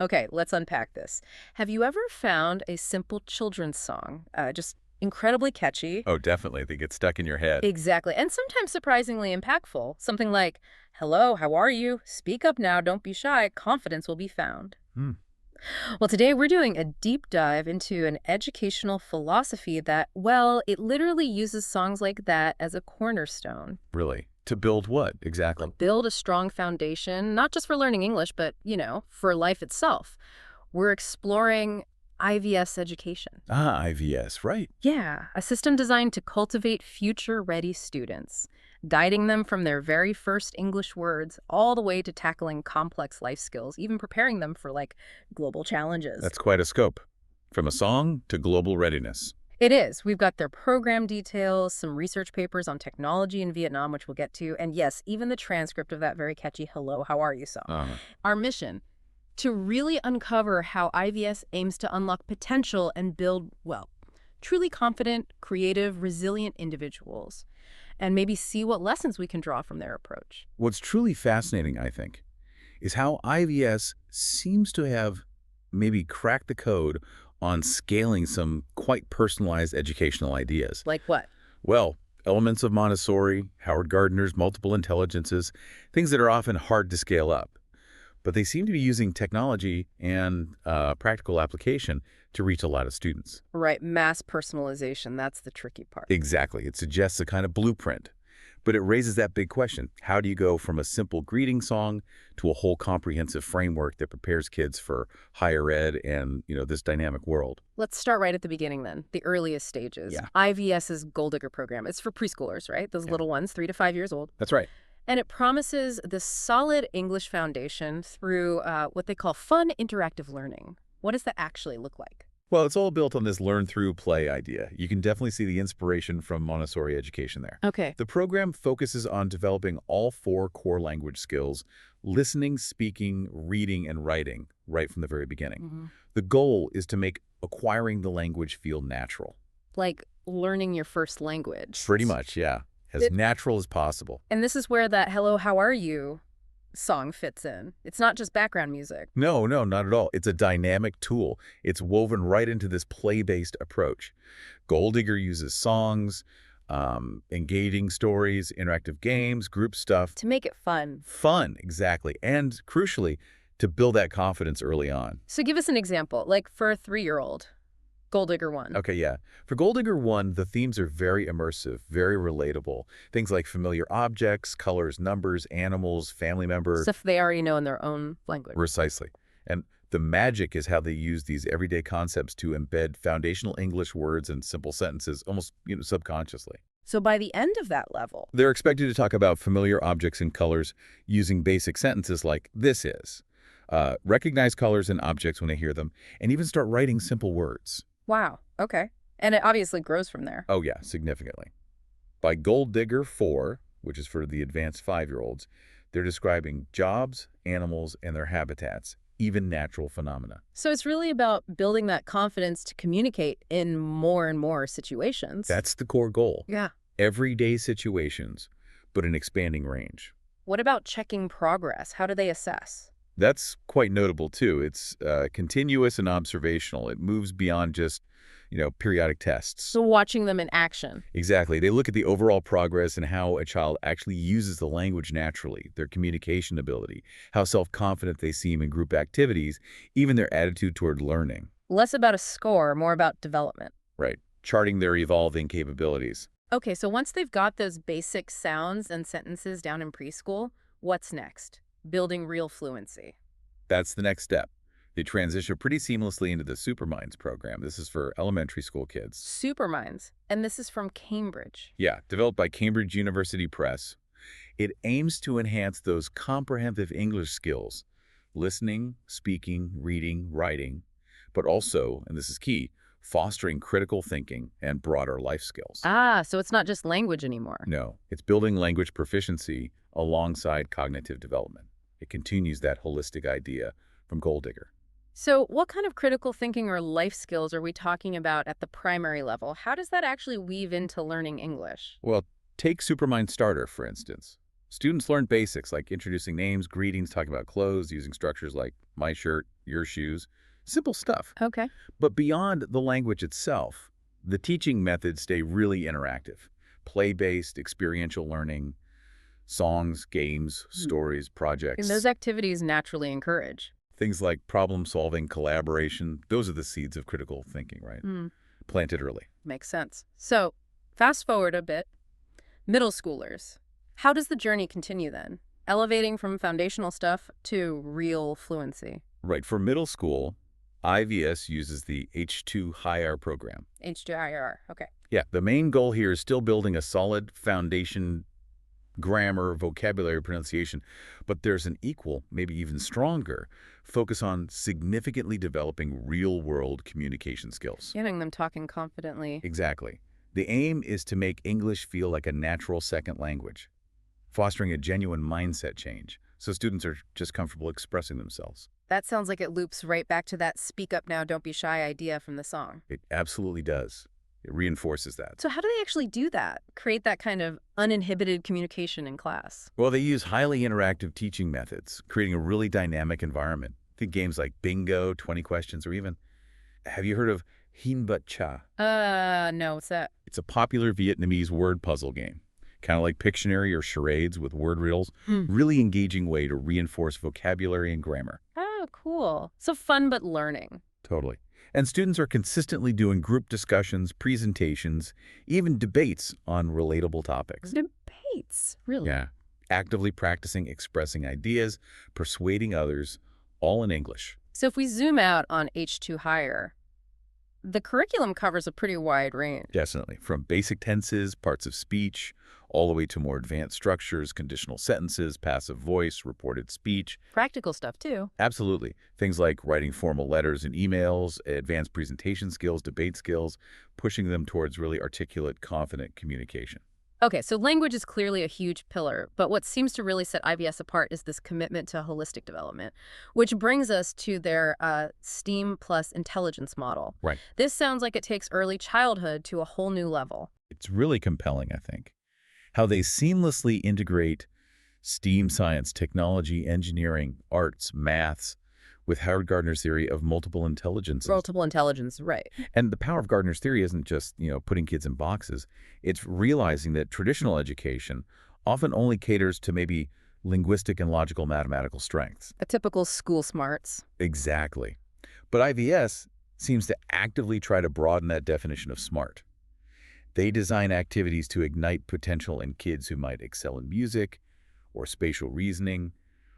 Okay, let's unpack this. Have you ever found a simple children's song, just incredibly catchy? Oh, definitely. They get stuck in your head. Exactly, and sometimes surprisingly impactful. Something like, "Hello, how are you? Speak up now, don't be shy. Confidence will be found." Hmm, Well, today we're doing a deep dive into an educational philosophy that, well, it literally uses songs like that as a cornerstone. really. To build what exactly? Build a strong foundation, not just for learning English, but, for life itself. We're exploring IVS education. Ah, IVS, right. Yeah, a system designed to cultivate future-ready students, guiding them from their very first English words all the way to tackling complex life skills, even preparing them for, global challenges. That's quite a scope. From a song to global readiness. It is. We've got their program details, some research papers on technology in Vietnam, which we'll get to, and yes, even the transcript of that very catchy "Hello, how are you" song. Uh, Our mission, to really uncover how IVS aims to unlock potential and build, well, truly confident, creative, resilient individuals, and maybe see what lessons we can draw from their approach. what's truly fascinating, I think, is how IVS seems to have maybe cracked the code on scaling some quite personalized educational ideas. Like what? Well, elements of Montessori, Howard Gardner's multiple intelligences, things that are often hard to scale up. But they seem to be using technology and practical application to reach a lot of students. Right, mass personalization, that's the tricky part. Exactly. It suggests a kind of blueprint. But it raises that big question. How do you go from a simple greeting song to a whole comprehensive framework that prepares kids for higher ed and, this dynamic world? Let's start right at the beginning then, the earliest stages. Yeah. IVS's Gold Digger program. It's for preschoolers, right? Those Yeah. little ones, 3 to 5 years old. That's right. And it promises this solid English foundation through what they call fun interactive learning. What does that actually look like? Well, it's all built on this learn through play idea. You can definitely see the inspiration from Montessori education there. Okay. The program focuses on developing all four core language skills: listening, speaking, reading, and writing, right from the very beginning. The goal is to make acquiring the language feel natural. Like learning your first language. Pretty much, yeah. As It- natural as possible. And this is where that "Hello, how are you" song fits in. It's not just background music. No, no, not at all. It's a dynamic tool. It's woven right into this play-based approach. Gold Digger uses songs, engaging stories, interactive games, group stuff. To make it fun. Fun, exactly. And crucially, to build that confidence early on. So give us an example, like for a 3-year-old, Gold Digger 1. Okay, yeah. For Gold Digger 1, the themes are very immersive, very relatable. Things like familiar objects, colors, numbers, animals, family members. Stuff they already know in their own language. Precisely. And the magic is how they use these everyday concepts to embed foundational English words and simple sentences almost, subconsciously. So by the end of that level, They're expected to talk about familiar objects and colors using basic sentences like "this is," recognize colors and objects when they hear them, and even start writing simple words. wow, okay. And it obviously grows from there. Oh yeah, significantly. By Gold Digger 4, which is for the advanced 5-year-olds, they're describing jobs, animals, and their habitats, even natural phenomena. So it's really about building that confidence to communicate in more and more situations. That's the core goal. Yeah. Everyday situations, but an expanding range. What about checking progress? How do they assess? That's quite notable, too. It's continuous and observational. It moves beyond just, periodic tests. So watching them in action. Exactly. They look at the overall progress and how a child actually uses the language naturally, their communication ability, how self-confident they seem in group activities, even their attitude toward learning. Less about a score, more about development. Right. Charting their evolving capabilities. Okay, so once they've got those basic sounds and sentences down in preschool, what's next? Building real fluency. That's the next step. They transition pretty seamlessly into the Superminds program. This is for elementary school kids. Superminds. And this is from Cambridge. Yeah, developed by Cambridge University Press. It aims to enhance those comprehensive English skills: listening, speaking, reading, writing, but also, and this is key, fostering critical thinking and broader life skills. Ah, so it's not just language anymore. No, it's building language proficiency alongside cognitive development. It continues that holistic idea from Gold Digger. So what kind of critical thinking or life skills are we talking about at the primary level? How does that actually weave into learning English? Well, take Supermind Starter, for instance. Students learn basics like introducing names, greetings, talking about clothes, using structures like my shirt, your shoes. Simple stuff. Okay. But beyond the language itself, the teaching methods stay really interactive. Play-based, experiential learning, songs, games, stories, And those projects, activities naturally encourage. things like problem-solving, collaboration. Those are the seeds of critical thinking, right? Hmm. Planted early. Makes sense. So, fast forward a bit. Middle schoolers. How does the journey continue then? Elevating from foundational stuff to real fluency. Right. For middle school, IVS uses the H2 Higher program. H2IR. Okay. Yeah, the main goal here is still building a solid foundation, grammar, vocabulary, pronunciation, but there's an equal, maybe even stronger, focus on significantly developing real-world communication skills. Getting them talking confidently. Exactly. The aim is to make English feel like a natural second language, fostering a genuine mindset change, so students are just comfortable expressing themselves. That sounds like it loops right back to that speak up now, don't be shy idea from the song. It absolutely does. It reinforces that. So how do they actually do that? Create that kind of uninhibited communication in class? Well, they use highly interactive teaching methods, creating a really dynamic environment. Think games like bingo, 20 questions, or even, have you heard of Hin But Cha? No, what's that? It's a popular Vietnamese word puzzle game, kind of like Pictionary or charades with word riddles. Really engaging way to reinforce vocabulary and grammar. Oh, cool. So fun but learning. Totally. And students are consistently doing group discussions, presentations, even debates on relatable topics. Debates, really? Yeah. Actively practicing expressing ideas, persuading others, all in English. So if we zoom out on H2 Higher, the curriculum covers a pretty wide range. Definitely. From basic tenses, parts of speech, all the way to more advanced structures, conditional sentences, passive voice, reported speech. Practical stuff, too. Absolutely. Things like writing formal letters and emails, advanced presentation skills, debate skills, pushing them towards really articulate, confident communication. Okay, so language is clearly a huge pillar, but what seems to really set IVS apart is this commitment to holistic development, which brings us to their STEAM plus intelligence model. Right. This sounds like it takes early childhood to a whole new level. It's really compelling, I think, how they seamlessly integrate STEAM science, technology, engineering, arts, maths, with Howard Gardner's theory of multiple intelligences. Multiple intelligence, right. And the power of Gardner's theory isn't just, putting kids in boxes. It's realizing that traditional education often only caters to maybe linguistic and logical mathematical strengths. A typical school smarts. Exactly. But IVS seems to actively try to broaden that definition of smart. They design activities to ignite potential in kids who might excel in music or spatial reasoning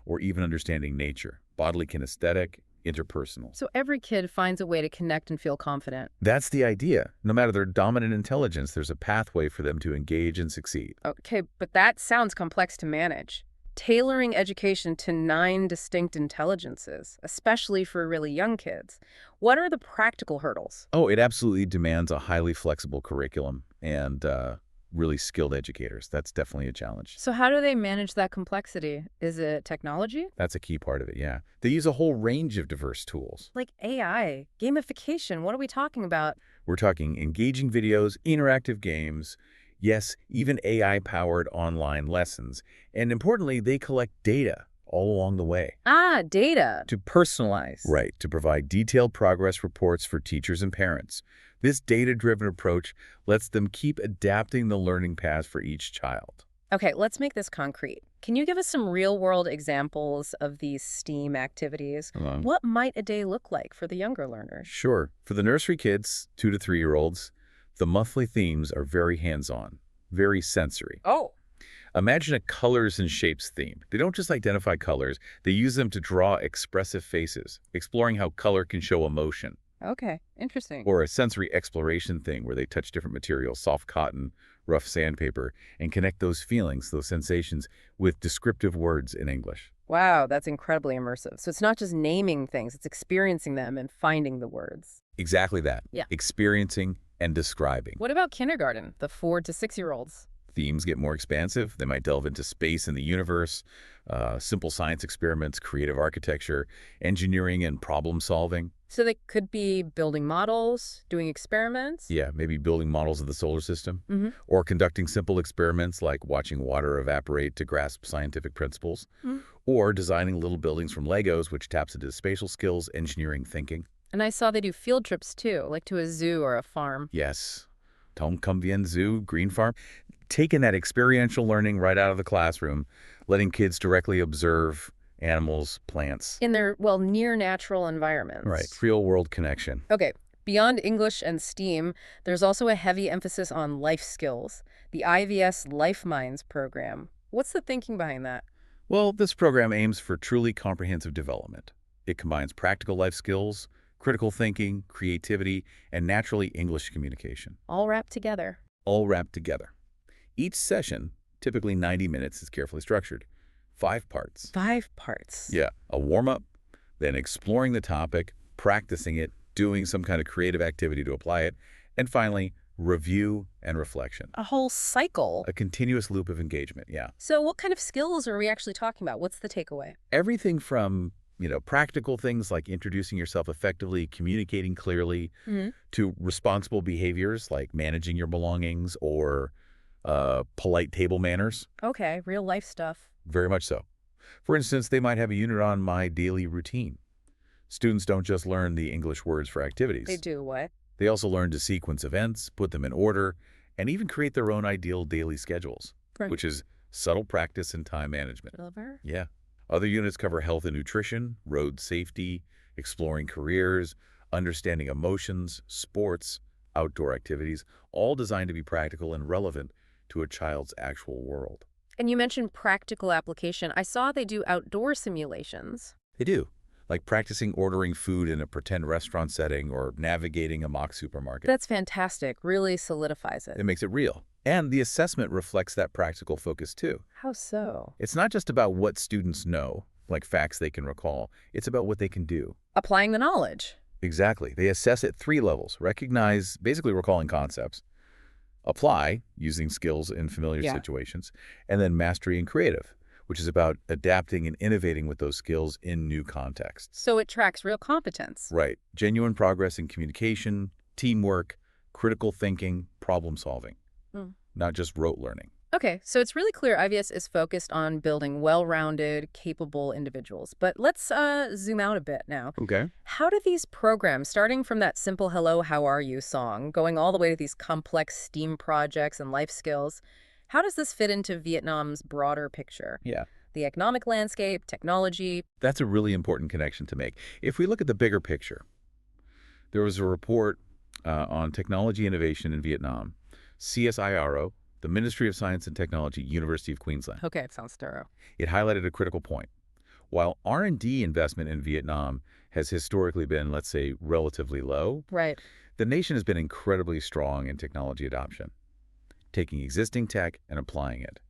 or even understanding nature, bodily kinesthetic, interpersonal. So every kid finds a way to connect and feel confident. That's the idea. No matter their dominant intelligence, there's a pathway for them to engage and succeed. Okay, but that sounds complex to manage. Tailoring education to 9 distinct intelligences, especially for really young kids. What are the practical hurdles? Oh, it absolutely demands a highly flexible curriculum and really skilled educators. That's definitely a challenge. So how do they manage that complexity? Is it technology? That's a key part of it, yeah. They use a whole range of diverse tools. Like AI, gamification, what are we talking about? We're talking engaging videos, interactive games, yes, even AI-powered online lessons. And importantly, they collect data all along the way. Ah, data. To personalize. Right, to provide detailed progress reports for teachers and parents. This data-driven approach lets them keep adapting the learning path for each child. Okay, let's make this concrete. Can you give us some real-world examples of these STEAM activities? What might a day look like for the younger learners? Sure. For the nursery kids, 2 to 3-year-olds, the monthly themes are very hands-on, very sensory. Oh. Imagine a colors and shapes theme. They don't just identify colors, they use them to draw expressive faces, exploring how color can show emotion. Okay, interesting. Or a sensory exploration thing where they touch different materials, soft cotton, rough sandpaper, and connect those feelings, those sensations, with descriptive words in English. Wow, that's incredibly immersive. So it's not just naming things, it's experiencing them and finding the words. Exactly that. Yeah. Experiencing and describing. What about kindergarten, the 4 to 6-year-olds? Themes get more expansive. They might delve into space and the universe, simple science experiments, creative architecture, engineering and problem solving. So they could be building models, doing experiments. Yeah, maybe building models of the solar system, Mm-hmm. or conducting simple experiments like watching water evaporate to grasp scientific principles, or designing little buildings from Legos, which taps into spatial skills, engineering thinking. And I saw they do field trips too, like to a zoo or a farm. Yes, Tom Cum Zoo, Green Farm. Taking that experiential learning right out of the classroom, letting kids directly observe animals, plants. In their, well, near natural environments. Right, real-world connection. Okay, beyond English and STEAM, there's also a heavy emphasis on life skills. The IVS Life Minds program. What's the thinking behind that? Well, this program aims for truly comprehensive development. It combines practical life skills, critical thinking, creativity, and naturally English communication, All wrapped together. all wrapped together. Each session, typically 90 minutes, is carefully structured. 5 parts. 5 parts. Yeah, a warm-up, then exploring the topic, practicing it, doing some kind of creative activity to apply it, and finally, review and reflection. A whole cycle. A continuous loop of engagement, yeah. So what kind of skills are we actually talking about? What's the takeaway? Everything from, practical things like introducing yourself effectively, communicating clearly, to responsible behaviors like managing your belongings or polite table manners. Okay, real life stuff. Very much so. For instance, they might have a unit on my daily routine. Students don't just learn the English words for activities. They do what? They also learn to sequence events, put them in order, and even create their own ideal daily schedules, Right. which is subtle practice in time management. Clever. Yeah. Other units cover health and nutrition, road safety, exploring careers, understanding emotions, sports, outdoor activities, all designed to be practical and relevant to a child's actual world. And you mentioned practical application. I saw they do outdoor simulations. They do, like practicing ordering food in a pretend restaurant setting or navigating a mock supermarket. That's fantastic. Really solidifies it. It makes it real. And the assessment reflects that practical focus too. How so? It's not just about what students know, like facts they can recall. It's about what they can do. Applying the knowledge. Exactly. They assess at 3 levels. Recognize, basically recalling concepts. Apply, using skills in familiar Yeah. situations. And then mastery and creative, which is about adapting and innovating with those skills in new contexts. So it tracks real competence. Right. Genuine progress in communication, teamwork, critical thinking, problem solving. Not just rote learning. Okay, so it's really clear IVS is focused on building well-rounded, capable individuals. But let's zoom out a bit now. Okay. How do these programs, starting from that simple "Hello, how are you" song, going all the way to these complex STEAM projects and life skills, how does this fit into Vietnam's broader picture? Yeah. The economic landscape, technology. That's a really important connection to make. If we look at the bigger picture, there was a report on technology innovation in Vietnam. CSIRO, the Ministry of Science and Technology, University of Queensland. Okay, it sounds thorough. It highlighted a critical point. While R&D investment in Vietnam has historically been, let's say, relatively low, Right. the nation has been incredibly strong in technology adoption, taking existing tech and applying it.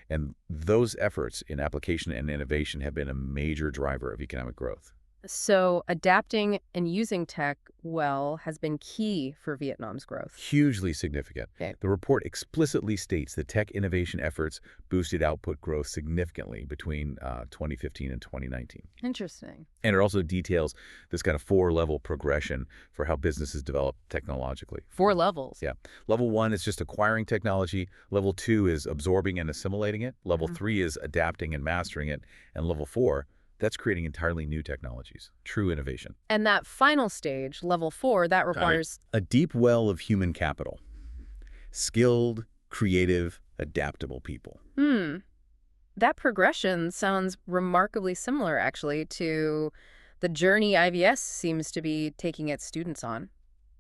And those efforts in application and innovation have been a major driver of economic growth. So adapting and using tech well has been key for Vietnam's growth. Hugely significant. Okay. The report explicitly states that tech innovation efforts boosted output growth significantly between 2015 and 2019. Interesting. And it also details this kind of 4-level progression for how businesses develop technologically. 4 levels. Yeah. Level 1 is just acquiring technology. Level 2 is absorbing and assimilating it. Level 3 is adapting and mastering it. And level 4, that's creating entirely new technologies, true innovation. And that final stage, level 4, that requires... A deep well of human capital. Skilled, creative, adaptable people. That progression sounds remarkably similar, actually, to the journey IVS seems to be taking its students on.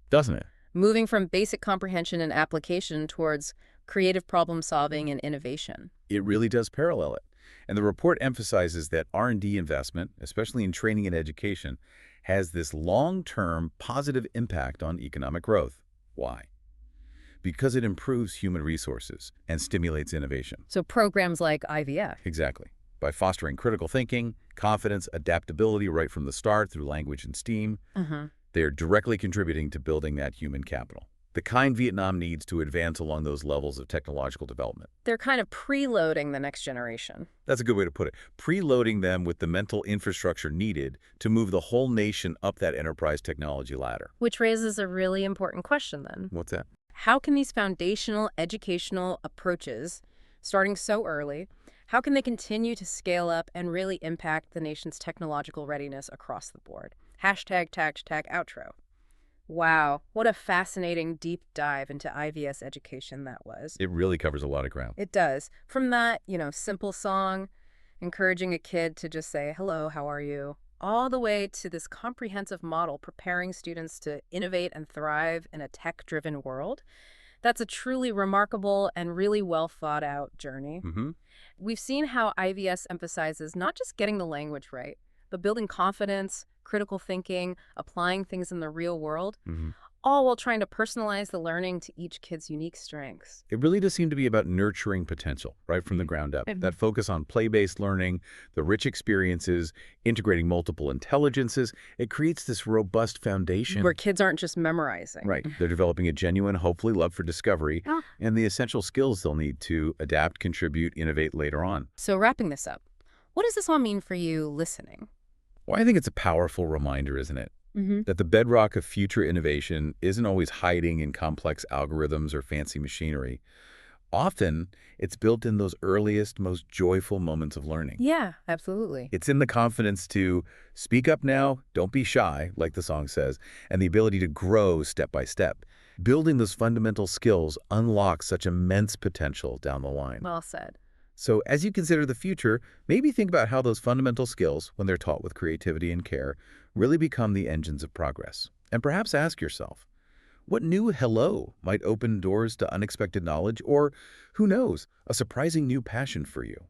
Doesn't it? Moving from basic comprehension and application towards creative problem solving and innovation. It really does parallel it. And the report emphasizes that R&D investment, especially in training and education, has this long-term positive impact on economic growth. Why? Because it improves human resources and stimulates innovation. So programs like IVF. Exactly. By fostering critical thinking, confidence, adaptability right from the start through language and STEAM, they are directly contributing to building that human capital. The kind Vietnam needs to advance along those levels of technological development. They're kind of preloading the next generation. That's a good way to put it. Preloading them with the mental infrastructure needed to move the whole nation up that enterprise technology ladder. Which raises a really important question then. What's that? How can these foundational educational approaches, starting so early, how can they continue to scale up and really impact the nation's technological readiness across the board? Hashtag tag outro. Wow, what a fascinating deep dive into IVS education that was. It really covers a lot of ground. It does. From that, simple song, encouraging a kid to just say, hello, how are you? All the way to this comprehensive model preparing students to innovate and thrive in a tech-driven world. That's a truly remarkable and really well thought out journey. Mm-hmm. We've seen how IVS emphasizes not just getting the language right, but building confidence, critical thinking, applying things in the real world, Mm-hmm. all while trying to personalize the learning to each kid's unique strengths. It really does seem to be about nurturing potential right from the ground up. That focus on play-based learning, the rich experiences, integrating multiple intelligences, it creates this robust foundation. Where kids aren't just memorizing. Right. They're developing a genuine, hopefully, love for discovery and the essential skills they'll need to adapt, contribute, innovate later on. So wrapping this up, what does this all mean for you listening? Well, I think it's a powerful reminder, isn't it? Mm-hmm. That the bedrock of future innovation isn't always hiding in complex algorithms or fancy machinery. Often, it's built in those earliest, most joyful moments of learning. Yeah, absolutely. It's in the confidence to speak up now, don't be shy, like the song says, and the ability to grow step by step. Building those fundamental skills unlocks such immense potential down the line. Well said. So as you consider the future, maybe think about how those fundamental skills, when they're taught with creativity and care, really become the engines of progress. And perhaps ask yourself, what new hello might open doors to unexpected knowledge or, who knows, a surprising new passion for you?